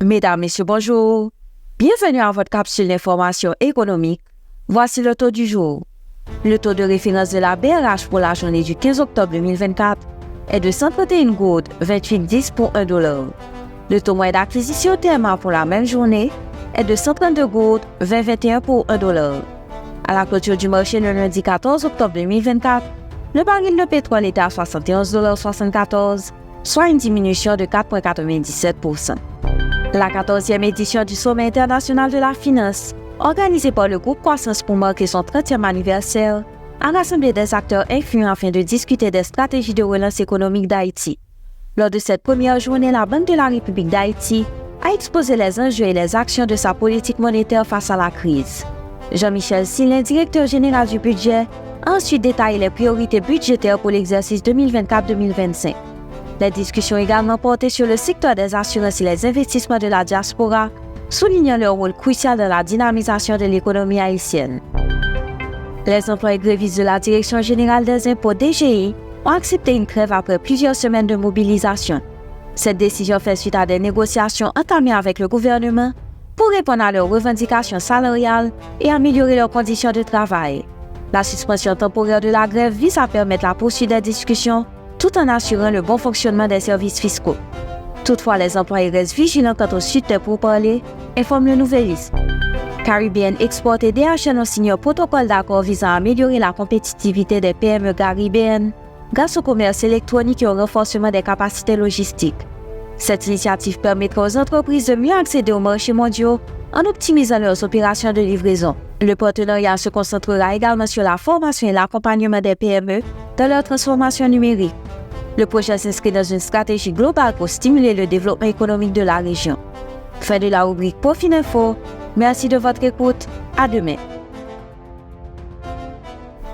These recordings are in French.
Mesdames, Messieurs, bonjour. Bienvenue à votre capsule d'information économique. Voici le taux du jour. Le taux de référence de la BRH pour la journée du 15 octobre 2024 est de 131 gouttes 28,10 pour $1. Le taux moyen d'acquisition TMA pour la même journée est de 132 gouttes 20,21 pour $1. À la clôture du marché le lundi 14 octobre 2024, le baril de pétrole était à $71,74, soit une diminution de 4,97%. La 14e édition du Sommet international de la finance, organisée par le groupe Croissance pour marquer son 30e anniversaire, a rassemblé des acteurs influents afin de discuter des stratégies de relance économique d'Haïti. Lors de cette première journée, la Banque de la République d'Haïti a exposé les enjeux et les actions de sa politique monétaire face à la crise. Jean-Michel Silin, directeur général du budget, a ensuite détaillé les priorités budgétaires pour l'exercice 2024-2025. Les discussions également portaient sur le secteur des assurances et les investissements de la diaspora, soulignant leur rôle crucial dans la dynamisation de l'économie haïtienne. Les employés grévistes de la Direction générale des impôts DGI ont accepté une trêve après plusieurs semaines de mobilisation. Cette décision fait suite à des négociations entamées avec le gouvernement pour répondre à leurs revendications salariales et améliorer leurs conditions de travail. La suspension temporaire de la grève vise à permettre la poursuite des discussions tout en assurant le bon fonctionnement des services fiscaux. Toutefois, les employés restent vigilants quant aux suites des pourparlers, informe le Nouveliste. Caribbean Export et DHL ont signé un protocole d'accord visant à améliorer la compétitivité des PME caribéennes grâce au commerce électronique et au renforcement des capacités logistiques. Cette initiative permettra aux entreprises de mieux accéder aux marchés mondiaux en optimisant leurs opérations de livraison. Le partenariat se concentrera également sur la formation et l'accompagnement des PME dans leur transformation numérique. Le projet s'inscrit dans une stratégie globale pour stimuler le développement économique de la région. Fin de la rubrique Profininfo. Merci de votre écoute. À demain.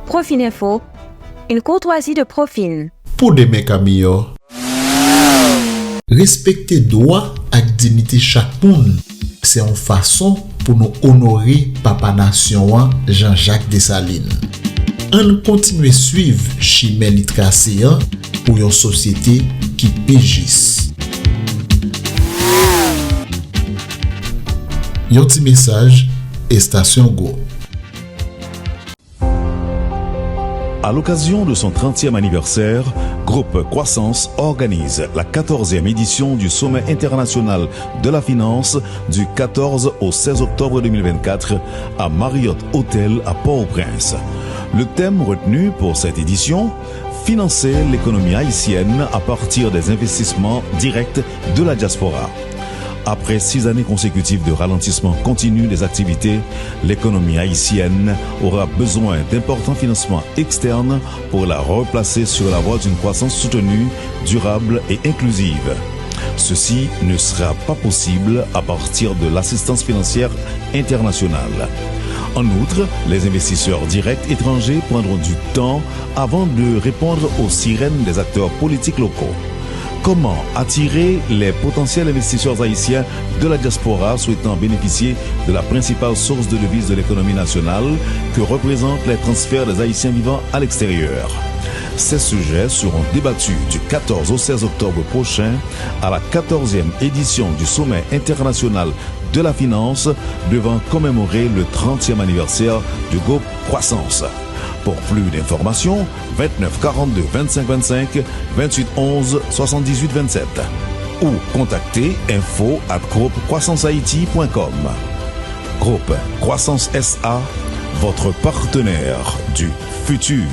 Profininfo, une courtoisie de Profin. Pour des mecs amis, respecter droit et dignité chaque monde, c'est une façon pour nous honorer Papa Nation Jean-Jacques Dessalines. On continue à suivre Chimel Tracé pour une société qui pégisse. Un petit message et Station Go. À l'occasion de son 30e anniversaire, Groupe Croissance organise la 14e édition du Sommet international de la finance du 14 au 16 octobre 2024 à Marriott Hotel à Port-au-Prince. Le thème retenu pour cette édition, financer l'économie haïtienne à partir des investissements directs de la diaspora. Après 6 années consécutives de ralentissement continu des activités, l'économie haïtienne aura besoin d'importants financements externes pour la replacer sur la voie d'une croissance soutenue, durable et inclusive. Ceci ne sera pas possible à partir de l'assistance financière internationale. En outre, les investisseurs directs étrangers prendront du temps avant de répondre aux sirènes des acteurs politiques locaux. Comment attirer les potentiels investisseurs haïtiens de la diaspora souhaitant bénéficier de la principale source de devises de l'économie nationale que représentent les transferts des Haïtiens vivant à l'extérieur? Ces sujets seront débattus du 14 au 16 octobre prochain à la 14e édition du Sommet international de la finance devant commémorer le 30e anniversaire du groupe Croissance. Pour plus d'informations, 29 42 25 25 28 11 78 27 ou contactez info@groupecroissancehaïti.com. Groupe Croissance SA, votre partenaire du futur.